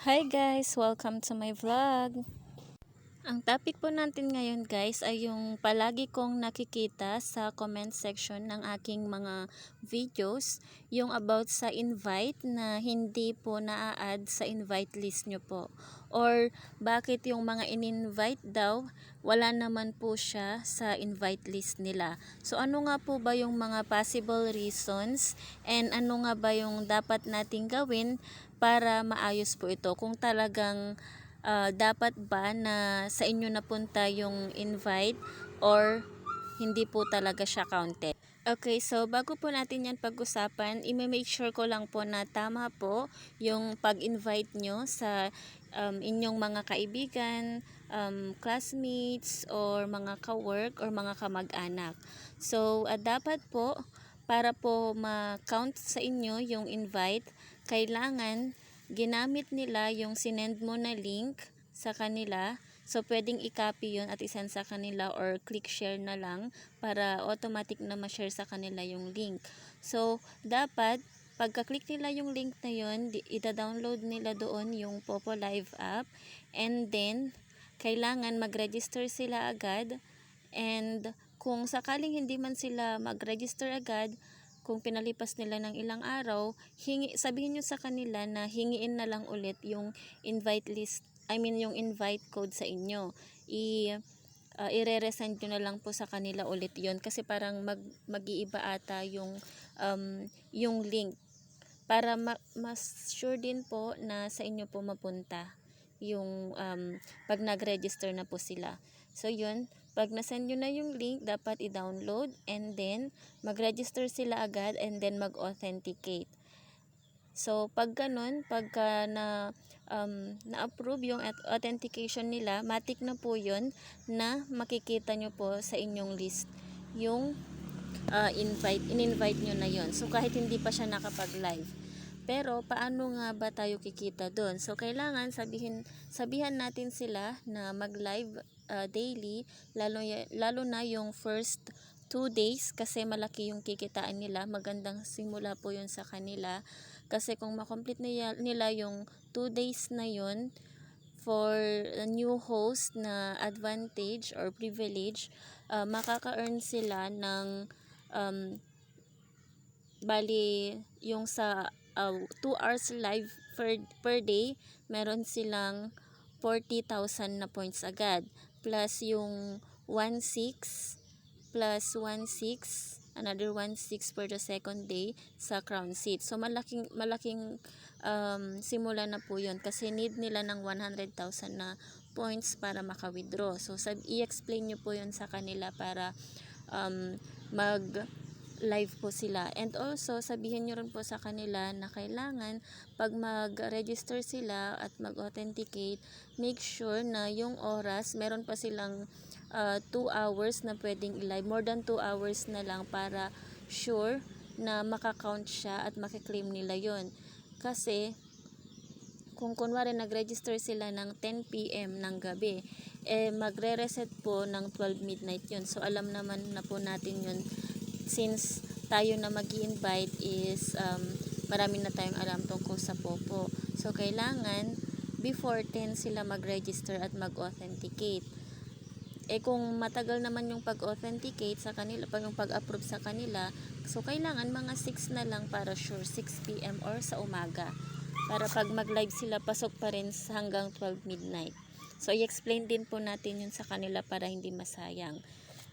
Hi guys! Welcome to my vlog. Ang topic po natin ngayon guys ay yung palagi kong nakikita sa comment section ng aking mga videos, yung about sa invite na hindi po na-add sa invite list nyo po. Or bakit yung mga in-invite daw, wala naman po siya sa invite list nila. So ano nga po ba yung mga possible reasons and ano nga ba yung dapat nating gawin para maayos po ito kung talagang dapat ba na sa inyo napunta yung invite or hindi po talaga siya counted. Okay, so bago po natin yan pag-usapan, i-make sure ko lang po na tama po yung pag-invite nyo sa inyong mga kaibigan, classmates, or mga ka-work or mga kamag-anak. So, dapat po, para po ma-count sa inyo yung invite, kailangan ginamit nila yung sinend mo na link sa kanila. So, pwedeng i-copy yun at isend sa kanila or click share na lang para automatic na ma-share sa kanila yung link. So, dapat, pagka-click nila yung link na yun, ida-download nila doon yung Popo Live app. And then, kailangan mag-register sila agad. And, kung sakaling hindi man sila mag-register agad, kung pinalipas nila ng ilang araw, sabihin nyo sa kanila na hingiin na lang ulit yung invite list, yung invite code sa inyo. I-re-resend nyo na lang po sa kanila ulit yon kasi parang mag-iiba ata yung link para mas sure din po na sa inyo po mapunta yung pag nag-register na po sila. So yun, pag nasend nyo na yung link, dapat i-download and then mag-register sila agad and then mag-authenticate. So pag ganun, pagka na-approve yung authentication nila, matik na po yun na makikita nyo po sa inyong list yung in-invite nyo na yon. So kahit hindi pa siya nakapag-live. Pero paano nga ba tayo kikita doon? So kailangan sabihan natin sila na mag-live daily, lalo na yung first 2 days kasi malaki yung kikitain nila. Magandang simula po yun sa kanila kasi kung makomplete nila yung 2 days na yun for a new host na advantage or privilege, makaka-earn sila ng bali yung sa 2 hours live per day, meron silang 40,000 na points agad. Plus yung 1.6 plus 1.6, another 1.6 for the second day sa crown seat. So malaking simula na po yun kasi need nila ng 100,000 na points para maka-withdraw. So i-explain nyo po yun sa kanila para mag live po sila. And also, sabihin nyo rin po sa kanila na kailangan pag mag-register sila at mag-authenticate, make sure na yung oras, meron pa silang 2 hours na pwedeng i-live. More than 2 hours na lang para sure na makakount siya at makiklaim nila yon. Kasi, kung kunwari nag-register sila ng 10 PM ng gabi, magre-reset po ng 12 midnight yun. So, alam naman na po natin yun since tayo na mag-i-invite is marami na tayong alam tungkol sa Popo. So, kailangan before 10 sila mag-register at mag-authenticate. Kung matagal naman yung pag-authenticate sa kanila, yung pag-approve sa kanila, so kailangan mga 6 na lang para sure, 6 PM or sa umaga. Para pag mag-live sila, pasok pa rin hanggang 12 midnight. So, i-explain din po natin yun sa kanila para hindi masayang.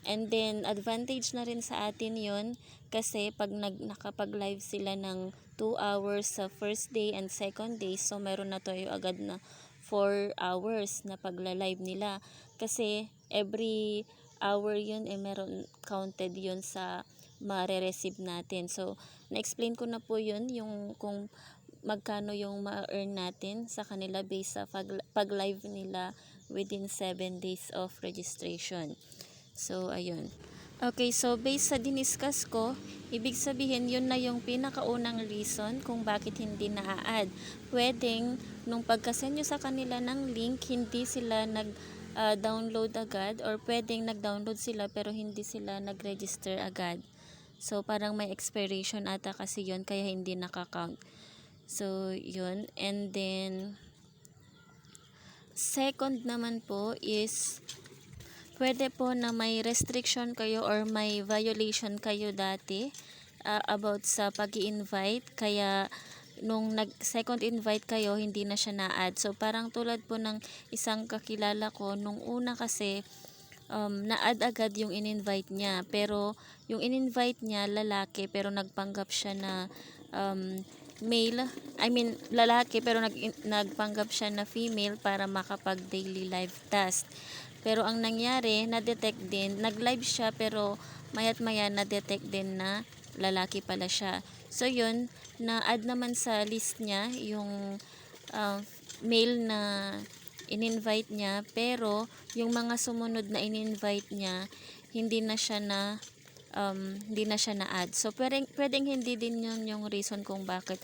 And then, advantage na rin sa atin yon kasi pag nakapag-live sila ng 2 hours sa first day and second day, so meron na tayo agad na 4 hours na pagla-live nila. Kasi, every hour yun, meron counted yun sa ma-receive natin. So, na-explain ko na po yun, yung kung magkano yung ma-earn natin sa kanila based sa pag-live nila within 7 days of registration. So, ayun. Okay, so based sa diniscuss ko, ibig sabihin yun na yung pinakaunang reason kung bakit hindi na-add. Pwedeng, nung pagkasend nyo sa kanila ng link, hindi sila nag-download agad or pwedeng nag-download sila pero hindi sila nag-register agad. So, parang may expiration ata kasi yun kaya hindi nakakount. So, yun. And then, Second naman po is pwede po na may restriction kayo or may violation kayo dati about sa pag-i-invite, kaya nung second invite kayo hindi na siya na-add. So parang tulad po ng isang kakilala ko nung una kasi na-add agad yung in-invite niya, pero yung in-invite niya lalaki pero nagpanggap siya na male, I mean lalaki pero nagpanggap siya na female para makapag daily live task. Pero ang nangyari, na-detect din, nag-live siya pero mayat maya na-detect din na lalaki pala siya. So yun, na-add naman sa list niya yung male na in-invite niya, pero yung mga sumunod na in-invite niya, hindi na siya na-add. So pwedeng hindi din yun yung reason kung bakit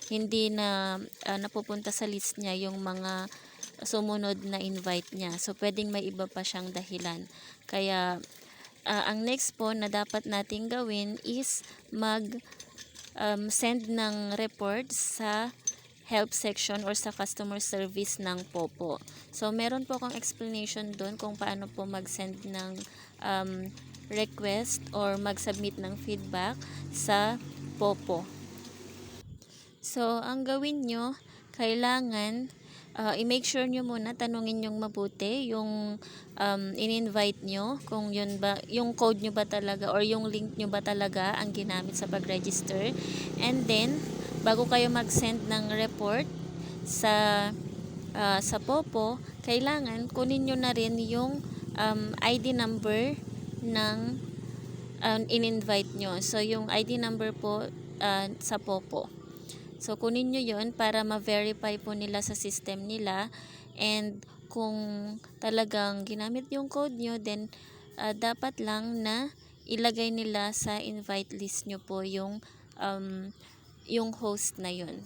hindi na napupunta sa list niya yung mga sumunod na invite niya. So pwedeng may iba pa siyang dahilan. Kaya ang next po na dapat nating gawin is send ng report sa help section or sa customer service ng Popo. So meron po akong explanation doon kung paano po mag-send ng request or mag-submit ng feedback sa Popo. So ang gawin nyo, kailangan i-make sure nyo muna, tanungin yung mabuti yung in-invite nyo, kung yun ba, yung code nyo ba talaga or yung link nyo ba talaga ang ginamit sa pag-register. And then, bago kayo mag-send ng report sa Popo, kailangan kunin nyo na rin yung ID number ng in-invite nyo. So, yung ID number po sa Popo. So, kunin nyo yon para ma-verify po nila sa system nila, and kung talagang ginamit yung code nyo, then dapat lang na ilagay nila sa invite list nyo po yung host na yun.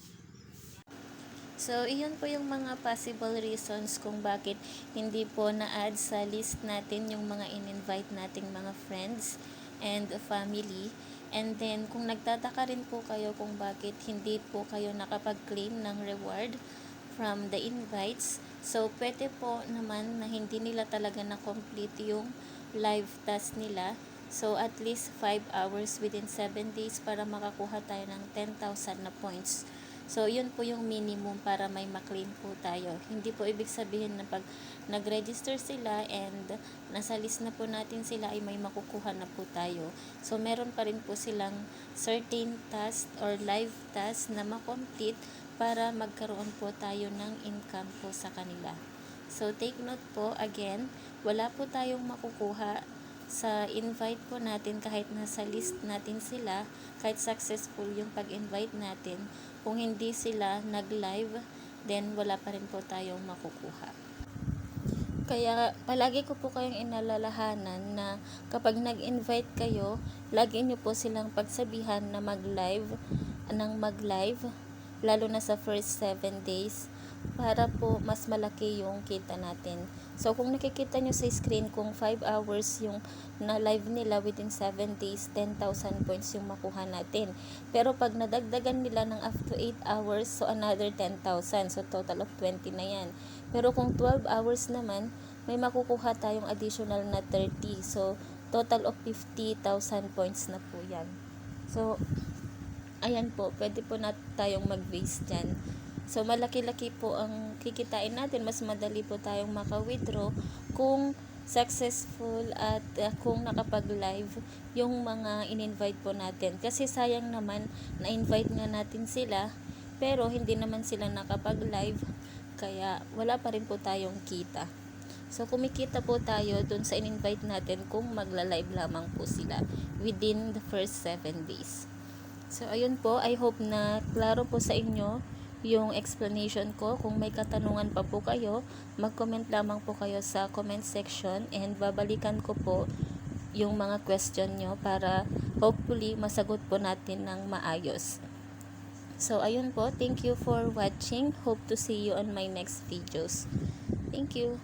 So, iyon po yung mga possible reasons kung bakit hindi po na-add sa list natin yung mga in-invite nating mga friends and family. And then, kung nagtataka rin po kayo kung bakit hindi po kayo nakapag-claim ng reward from the invites, so pwede po naman na hindi nila talaga na-complete yung live task nila. So, at least 5 hours within 7 days para makakuha tayo ng 10,000 na points. So, yun po yung minimum para may maklaim po tayo. Hindi po ibig sabihin na pag nag-register sila and nasa list na po natin sila ay may makukuha na po tayo. So, meron pa rin po silang certain task or live task na makomplete para magkaroon po tayo ng income po sa kanila. So, take note po, again, wala po tayong makukuha sa invite po natin kahit nasa list natin sila, kahit successful yung pag-invite natin, kung hindi sila nag-live, then wala pa rin po tayong makukuha. Kaya palagi ko po kayong inalalahanan na kapag nag-invite kayo, lagi nyo po silang pagsabihan na mag-live, lalo na sa first 7 days, para po mas malaki yung kita natin. So, kung nakikita nyo sa screen, kung 5 hours yung na-live nila within 7 days, 10,000 points yung makuha natin. Pero pag nadagdagan nila ng up to 8 hours, so another 10,000. So, total of 20 na yan. Pero kung 12 hours naman, may makukuha tayong additional na 30. So, total of 50,000 points na po yan. So, ayan po, pwede po na tayong mag-base dyan. So, malaki-laki po ang kikitain natin. Mas madali po tayong maka-withdraw kung successful at kung nakapag-live yung mga in-invite po natin. Kasi sayang naman, na-invite nga natin sila, pero hindi naman sila nakapag-live, kaya wala pa rin po tayong kita. So, kumikita po tayo dun sa in-invite natin kung magla-live lamang po sila within the first 7 days. So, ayun po. I hope na klaro po sa inyo yung explanation ko. Kung may katanungan pa po kayo, mag-comment lamang po kayo sa comment section, and babalikan ko po yung mga question nyo para hopefully masagot po natin ng maayos. So, ayun po. Thank you for watching. Hope to see you on my next videos. Thank you.